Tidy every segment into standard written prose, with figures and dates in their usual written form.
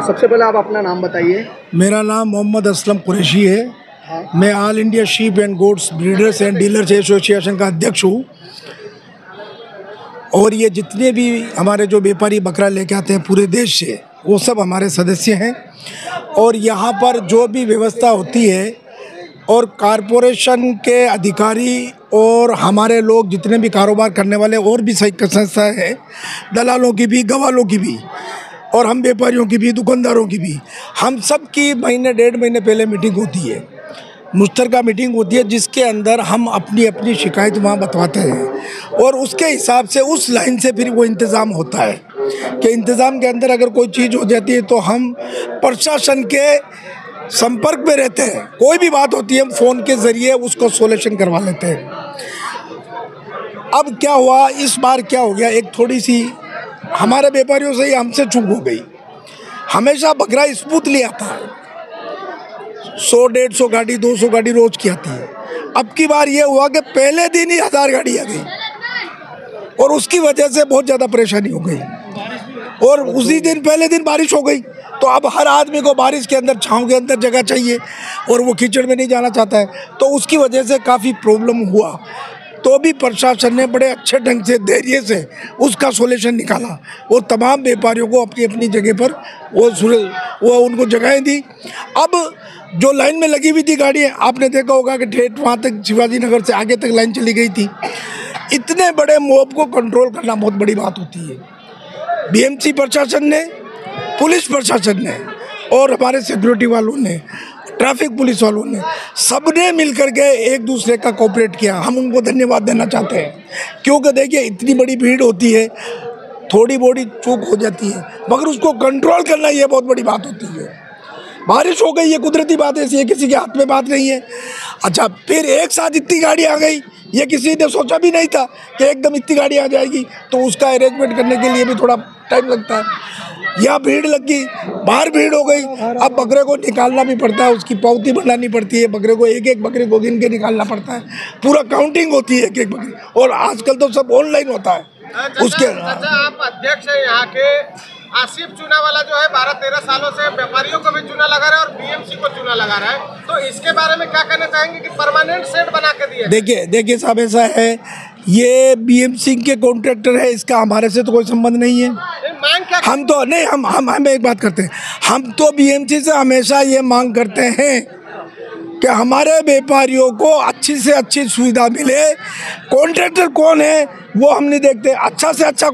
सबसे पहले आप अपना नाम बताइए। मेरा नाम मोहम्मद असलम कुरैशी है। मैं all India sheep and goats breeders and dealers association का अध्यक्ष हूँ। और ये जितने भी हमारे जो व्यापारी बकरा लेके आते हैं पूरे देश से, वो सब हमारे सदस्य हैं। और यहाँ पर जो भी व्यवस्था होती है और कॉरपोरेशन के अधिकारी और हमारे लोग जितने भी कारोबार करने वाले और भी सही संस्था है, दलालों की भी, गवालों की भी, और हम व्यापारियों की भी, दुकानदारों की भी, हम सब की महीने 1.5 महीने पहले मीटिंग होती है, मुश्तरका मीटिंग होती है, जिसके अंदर हम अपनी अपनी शिकायत वहाँ बतवाते हैं और उसके हिसाब से उस लाइन से फिर वो इंतज़ाम होता है कि इंतज़ाम के अंदर अगर कोई चीज़ हो जाती है तो हम प्रशासन के संपर्क में रहते हैं। कोई भी बात होती है हम फ़ोन के ज़रिए उसको सोल्यूशन करवा लेते हैं। अब क्या हुआ, इस बार क्या हो गया, एक थोड़ी सी हमारे व्यापारियों से ही हमसे चूक हो गई। हमेशा बकरा स्मूथली आता है, 100-150 गाड़ी 200 गाड़ी रोज की आती है। अब की बार ये हुआ कि पहले दिन ही 1000 गाड़ी आ गई और उसकी वजह से बहुत ज़्यादा परेशानी हो गई। और उसी दिन पहले दिन बारिश हो गई, तो अब हर आदमी को बारिश के अंदर, छाँव के अंदर जगह चाहिए और वो कीचड़ में नहीं जाना चाहता है, तो उसकी वजह से काफ़ी प्रॉब्लम हुआ। तो भी प्रशासन ने बड़े अच्छे ढंग से, धैर्य से उसका सॉल्यूशन निकाला और तमाम व्यापारियों को अपनी अपनी जगह पर वो उनको जगहें दी। अब जो लाइन में लगी हुई थी गाड़ियाँ, आपने देखा होगा कि ठेठ वहाँ तक शिवाजी नगर से आगे तक लाइन चली गई थी। इतने बड़े मॉब को कंट्रोल करना बहुत बड़ी बात होती है। बीएमसी प्रशासन ने, पुलिस प्रशासन ने और हमारे सिक्योरिटी वालों ने, ट्रैफिक पुलिस वालों ने, सबने मिलकर के एक दूसरे का कोऑपरेट किया। हम उनको धन्यवाद देना चाहते हैं, क्योंकि देखिए इतनी बड़ी भीड़ होती है, थोड़ी बड़ी चूक हो जाती है, मगर उसको कंट्रोल करना ये बहुत बड़ी बात होती है। बारिश हो गई, ये कुदरती बात है, ये किसी के हाथ में बात नहीं है। अच्छा, फिर एक साथ इतनी गाड़ी आ गई, ये किसी ने सोचा भी नहीं था कि एकदम इतनी गाड़ी आ जाएगी, तो उसका अरेंजमेंट करने के लिए भी थोड़ा टाइम लगता है। यहाँ भीड़ लग गई, बाहर भीड़ हो गई, अब बकरे को निकालना भी पड़ता है, उसकी पावती बनानी पड़ती है, बकरे को एक एक बकरे को गिन के निकालना पड़ता है, पूरा काउंटिंग होती है एक एक बकरे, और आजकल तो सब ऑनलाइन होता है। उसके आप अध्यक्ष हैं यहाँ के, आसिफ चूना वाला जो है 12-13 सालों से व्यापारियों को भी चूना लगा रहा है और बीएमसी को चूना लगा रहा है, तो इसके बारे में क्या कहना चाहेंगे कि परमानेंट सेट बना के दिए? देखिए साहब, ऐसा है, ये बीएमसी के कॉन्ट्रैक्टर है, इसका हमारे से तो कोई संबंध नहीं है। मांग क्या? हम तो नहीं, हम एक बात करते हैं, हम तो बीएमसी से हमेशा ये मांग करते हैं कि हमारे व्यापारियों को अच्छी से अच्छी सुविधा मिले। कॉन्ट्रैक्टर कौन है वो हम नहीं देखते, अच्छा से अच्छा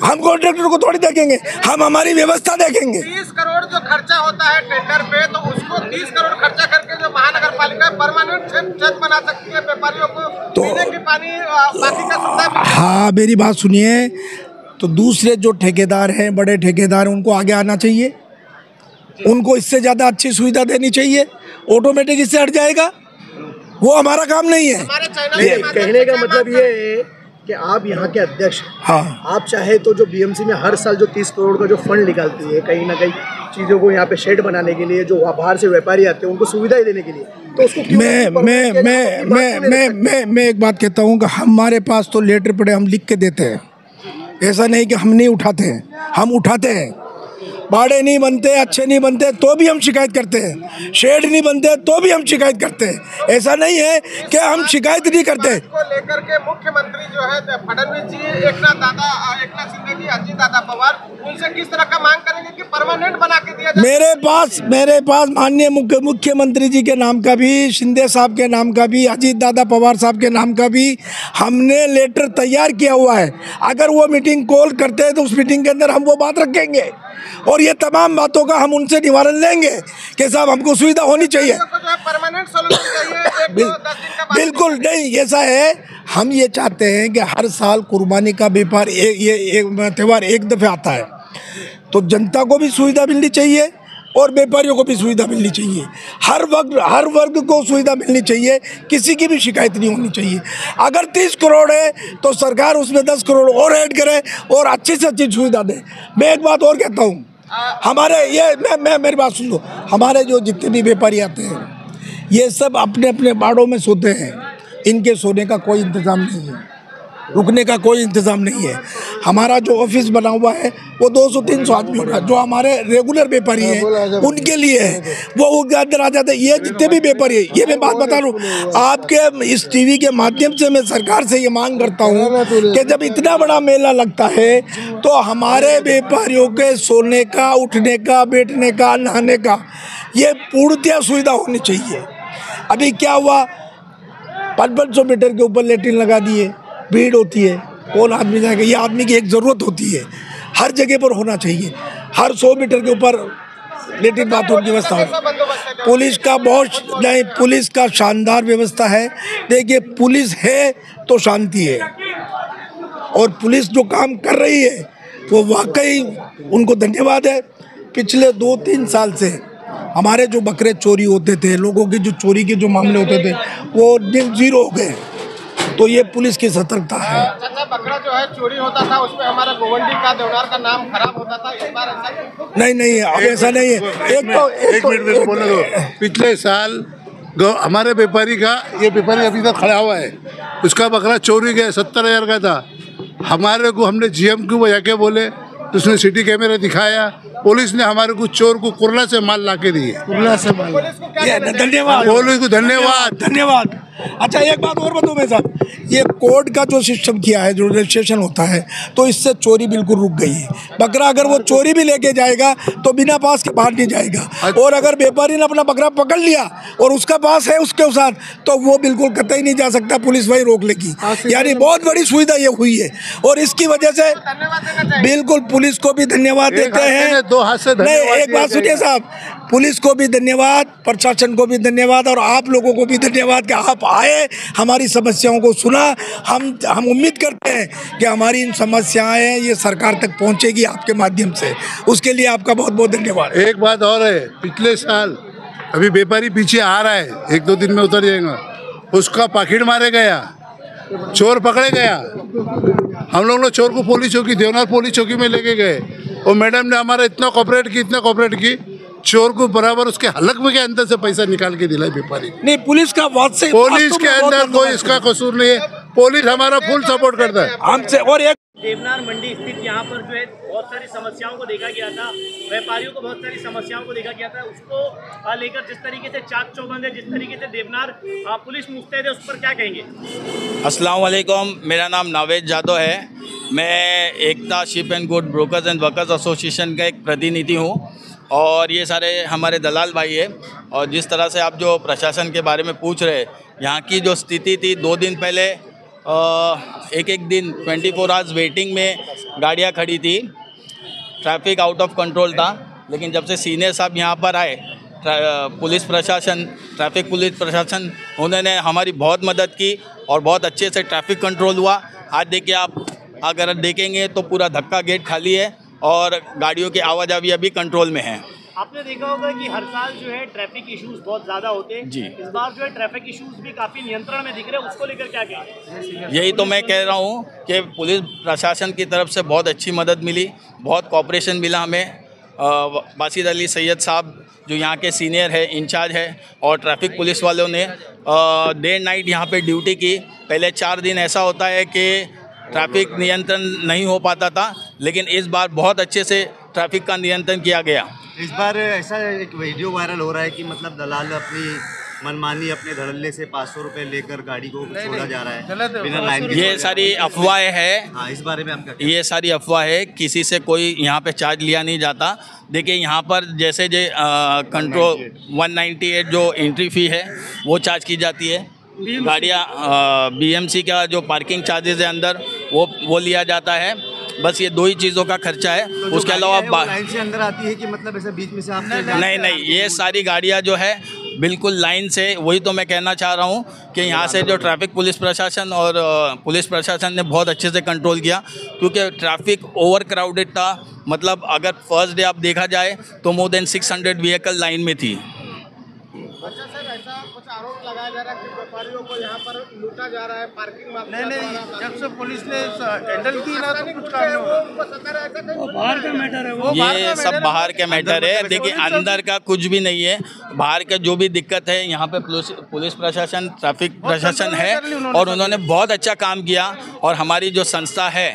हम कॉन्ट्रैक्टर को थोड़ी देखेंगे, हम हमारी व्यवस्था देखेंगे। 30 करोड़ जो खर्चा होता है टेंडर पे, तो उसको 30 करोड़ खर्चा करके जो महानगर पालिका परमानेंट छत बना सकती है, व्यापारियों को पीने की पानी, बाकी का सुविधा। हाँ, मेरी बात सुनिए, तो दूसरे जो ठेकेदार हैं, बड़े ठेकेदार हैं, उनको आगे आना चाहिए, उनको इससे ज़्यादा अच्छी सुविधा देनी चाहिए, ऑटोमेटिक इससे हट जाएगा। वो हमारा काम नहीं है। कहने का मतलब ये है कि आप यहाँ के अध्यक्ष, हाँ, आप चाहे तो जो बीएमसी में हर साल जो 30 करोड़ का जो फंड निकालती है, कहीं ना कहीं चीज़ों को यहाँ पे शेड बनाने के लिए, जो बाहर से व्यापारी आते हैं उनको सुविधाएं देने के लिए, तो उसको मैं एक बात कहता हूँ कि हमारे पास तो लेटर पड़े, हम लिख के देते हैं। ऐसा नहीं कि हम नहीं उठाते हैं, हम उठाते हैं। बाड़े नहीं बनते, अच्छे नहीं बनते तो भी हम शिकायत करते हैं, शेड नहीं बनते तो भी हम शिकायत करते हैं। ऐसा नहीं है कि हम शिकायत नहीं करते। को लेकर के मुख्यमंत्री जो है फडणवीस जी, एकनाथ शिंदे जी, अजीत दादा पवार, उनसे किस तरह का मांग करेंगे कि परमानेंट बना के दिया जाए? मेरे पास माननीय मुख्यमंत्री जी के नाम का भी, शिंदे साहब के नाम का भी, अजीत दादा पवार साहब के नाम का भी हमने लेटर तैयार किया हुआ है। अगर वो मीटिंग कॉल करते हैं तो उस मीटिंग के अंदर हम वो बात रखेंगे और ये तमाम बातों का हम उनसे निवारण लेंगे कि साहब हमको सुविधा होनी चाहिए। परमानेंट सोल्यूशन चाहिए। बिल्कुल नहीं, ऐसा है, हम ये चाहते हैं कि हर साल कुर्बानी का व्यापार ये त्यौहार एक दफ़े आता है, तो जनता को भी सुविधा मिलनी चाहिए और व्यापारियों को भी सुविधा मिलनी चाहिए। हर वर्ग को सुविधा मिलनी चाहिए, किसी की भी शिकायत नहीं होनी चाहिए। अगर 30 करोड़ है तो सरकार उसमें 10 करोड़ और ऐड करे और अच्छी से अच्छी सुविधा दे। मैं एक बात और कहता हूँ, हमारे ये मेरी बात सुन लो, हमारे जो जितने भी व्यापारी आते हैं ये सब अपने अपने बाड़ों में सोते हैं, इनके सोने का कोई इंतज़ाम नहीं है, रुकने का कोई इंतज़ाम नहीं है। हमारा जो ऑफिस बना हुआ है वो 200-300 आदमी होगा, जो हमारे रेगुलर व्यापारी हैं उनके लिए है, वो अंदर आ जाते हैं। ये जितने भी व्यापारी है, ये मैं बात बता रहा हूँ आपके इस टीवी के माध्यम से, मैं सरकार से ये मांग करता हूँ कि जब इतना बड़ा मेला लगता है तो हमारे व्यापारियों के सोने का, उठने का, बैठने का, नहाने का ये पूर्णतः सुविधा होनी चाहिए। अभी क्या हुआ, 500 मीटर के ऊपर लेटिन लगा दिए, भीड़ होती है, कौन आदमी जाएगा? ये आदमी की एक ज़रूरत होती है, हर जगह पर होना चाहिए, हर 100 मीटर के ऊपर लेटिन बाथरूम की व्यवस्था हो। पुलिस का बहुत नहीं, पुलिस का शानदार व्यवस्था है। देखिए पुलिस है तो शांति है, और पुलिस जो काम कर रही है वो वाकई उनको धन्यवाद है। पिछले 2-3 साल से हमारे जो बकरे चोरी होते थे, लोगों के जो चोरी के जो मामले होते थे वो जीरो हो गए, तो ये पुलिस की सतर्कता है। अच्छा, बकरा जो है चोरी होता था, उसमें हमारा गोवंडी का, देवनार का नाम खराब होता था, इस बार ऐसा नहीं, अब ऐसा नहीं है। एक मिनट बोलने दो। पिछले साल हमारे व्यापारी का, ये व्यापारी अभी तक खड़ा हुआ है, उसका बकरा चोरी गया, 70,000 का था। हमारे को, हमने जीएम को जाके बोले, तो उसने सिटी कैमरा दिखाया, पुलिस ने हमारे को चोर को कुरला से माल ला के दिए। कुरला से माल, धन्यवाद, पुलिस को धन्यवाद। अच्छा एक बात और बताऊँ मैं साहब, ये कोर्ट का जो सिस्टम किया है, जो रजिस्ट्रेशन होता है, तो इससे चोरी बिल्कुल रुक गई है। बकरा अगर वो चोरी भी लेके जाएगा तो बिना पास के बाहर नहीं जाएगा, और अगर व्यापारी ने अपना बकरा पकड़ लिया और उसका पास है उसके साथ, तो वो बिल्कुल कतई नहीं जा सकता, पुलिस वही रोक लेगी। यानी बहुत बड़ी सुविधा ये हुई है, और इसकी वजह से बिल्कुल पुलिस को भी धन्यवाद देते हैं। 2 हाथ से नहीं, एक बात सुनिए साहब, पुलिस को भी धन्यवाद, प्रशासन को भी धन्यवाद, और आप लोगों को भी धन्यवाद कि आप आए, हमारी समस्याओं को सुना। हम उम्मीद करते हैं कि हमारी इन समस्याएं ये सरकार तक पहुंचेगी आपके माध्यम से, उसके लिए आपका बहुत बहुत धन्यवाद। एक बात और है, पिछले साल अभी व्यापारी पीछे आ रहा है, 1-2 दिन में उतर जाएगा, उसका पाकिट मारे गया, चोर पकड़े गया। हम लोग ने चोर को पुलिस चौकी, देवनार पुलिस चौकी में लेके गए, और मैडम ने हमारा इतना कोऑपरेट की, चोर को बराबर उसके हलक में के अंदर से पैसा निकाल के दिलाए व्यापारी। नहीं, पुलिस का पुलिस के अंदर कोई इसका कसूर नहीं है, पुलिस हमारा फुल सपोर्ट करता है हमसे। और एक देवनार मंडी स्थित यहाँ पर जो है बहुत सारी समस्याओं को देखा गया था, व्यापारियों को बहुत सारी समस्याओं को देखा गया था, उसको लेकर जिस तरीके से चाक चौबंद है, जिस तरीके से देवनार पुलिस मुस्तैद है, उस पर क्या कहेंगे? अस्सलाम वालेकुम, मेरा नाम नावेद यादव है। मैं Ekta ship and good brokers and workers association का एक प्रतिनिधि हूँ, और ये सारे हमारे दलाल भाई है। और जिस तरह से आप जो प्रशासन के बारे में पूछ रहे, यहाँ की जो स्थिति थी, 2 दिन पहले एक दिन 24 आवर्स वेटिंग में गाड़ियाँ खड़ी थी, ट्रैफिक आउट ऑफ कंट्रोल था। लेकिन जब से सीनियर साहब यहाँ पर आए, पुलिस प्रशासन, ट्रैफिक पुलिस प्रशासन, उन्होंने हमारी बहुत मदद की और बहुत अच्छे से ट्रैफिक कंट्रोल हुआ। आज देखिए, आप अगर देखेंगे तो पूरा धक्का गेट खाली है और गाड़ियों की आवाजाही अभी कंट्रोल में है। आपने देखा होगा कि हर साल जो है ट्रैफिक इश्यूज बहुत ज़्यादा होते हैं जी। इस बार जो है ट्रैफिक इश्यूज भी काफ़ी नियंत्रण में दिख रहे हैं, उसको लेकर क्या कहेंगे? यही तो मैं कह रहा हूँ कि पुलिस प्रशासन की तरफ से बहुत अच्छी मदद मिली, बहुत कोऑपरेशन मिला हमें। बासित अली सैयद साहब जो यहाँ के सीनियर है, इंचार्ज है, और ट्रैफिक पुलिस वालों ने डे नाइट यहाँ पे ड्यूटी की। पहले 4 दिन ऐसा होता है कि ट्रैफिक नियंत्रण नहीं हो पाता था, लेकिन इस बार बहुत अच्छे से ट्रैफिक का नियंत्रण किया गया। इस बार ऐसा एक वीडियो वायरल हो रहा है कि मतलब दलाल अपनी मनमानी अपने धड़ल्ले से 500 रुपये लेकर गाड़ी को छोड़ा जा रहा है बिना लाइन के। ये सारी अफवाहें हैं। हाँ, इस बारे में आपका क्या? ये सारी अफवाह है, किसी से कोई यहाँ पे चार्ज लिया नहीं जाता। देखिए, यहाँ पर जैसे कंट्रोल 198 जो एंट्री फ़ी है वो चार्ज की जाती है। गाड़ियाँ बीएमसी का जो पार्किंग चार्जेस है अंदर वो लिया जाता है। बस ये 2 ही चीज़ों का खर्चा है। तो उसके अलावा लाइन से अंदर आती है कि मतलब ऐसे बीच में से आप नहीं, ये सारी गाड़ियाँ जो है बिल्कुल लाइन से, वही तो मैं कहना चाह रहा हूँ कि यहाँ से जो ट्रैफिक पुलिस प्रशासन और पुलिस प्रशासन ने बहुत अच्छे से कंट्रोल किया, क्योंकि ट्रैफिक ओवर क्राउडेड था। मतलब अगर फर्स्ट डे आप देखा जाए तो मोर देन 600 व्हीकल लाइन में थी। अच्छा सर, ऐसा कुछ आरोप लगाया जा रहा है कि व्यापारियों को यहाँ पर लूटा जा रहा है, पार्किंग माफिया। नहीं, जब से पुलिस ने हैंडल की ना तो कुछ काम नहीं हुआ। बाहर का मैटर है वो, ये सब बाहर के मैटर है। देखिए, अंदर का कुछ भी नहीं है। बाहर का जो भी दिक्कत है, यहाँ पे पुलिस प्रशासन, ट्रैफिक प्रशासन है, और उन्होंने बहुत अच्छा काम किया। और हमारी जो संस्था है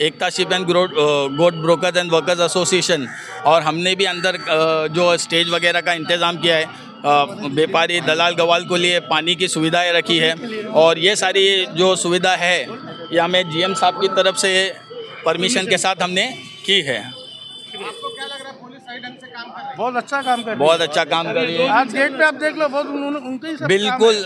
Ekta ship and goat brokers and workers association, और हमने भी अंदर जो स्टेज वगैरह का इंतज़ाम किया है, व्यापारी दलाल गवाल को लिए पानी की सुविधाएं रखी है, और ये सारी जो सुविधा है ये हमें जीएम साहब की तरफ से परमिशन के साथ हमने की है। आपको क्या लग रहा है, पुलिस सही ढंग से काम कर रही है? बहुत अच्छा काम कर रही है। बहुत अच्छा काम कर रही है। आज गेट पे आप देख लो, बहुत उनके ही सब बिल्कुल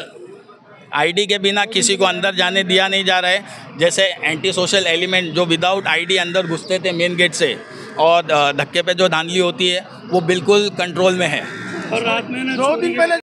आईडी के बिना किसी को अंदर जाने दिया नहीं जा रहा है। जैसे एंटी सोशल एलिमेंट जो विदाउट आईडी अंदर घुसते थे मेन गेट से, और धक्के पे जो धांधली होती है वो बिल्कुल कंट्रोल में है। और रात में 2 दिन पहले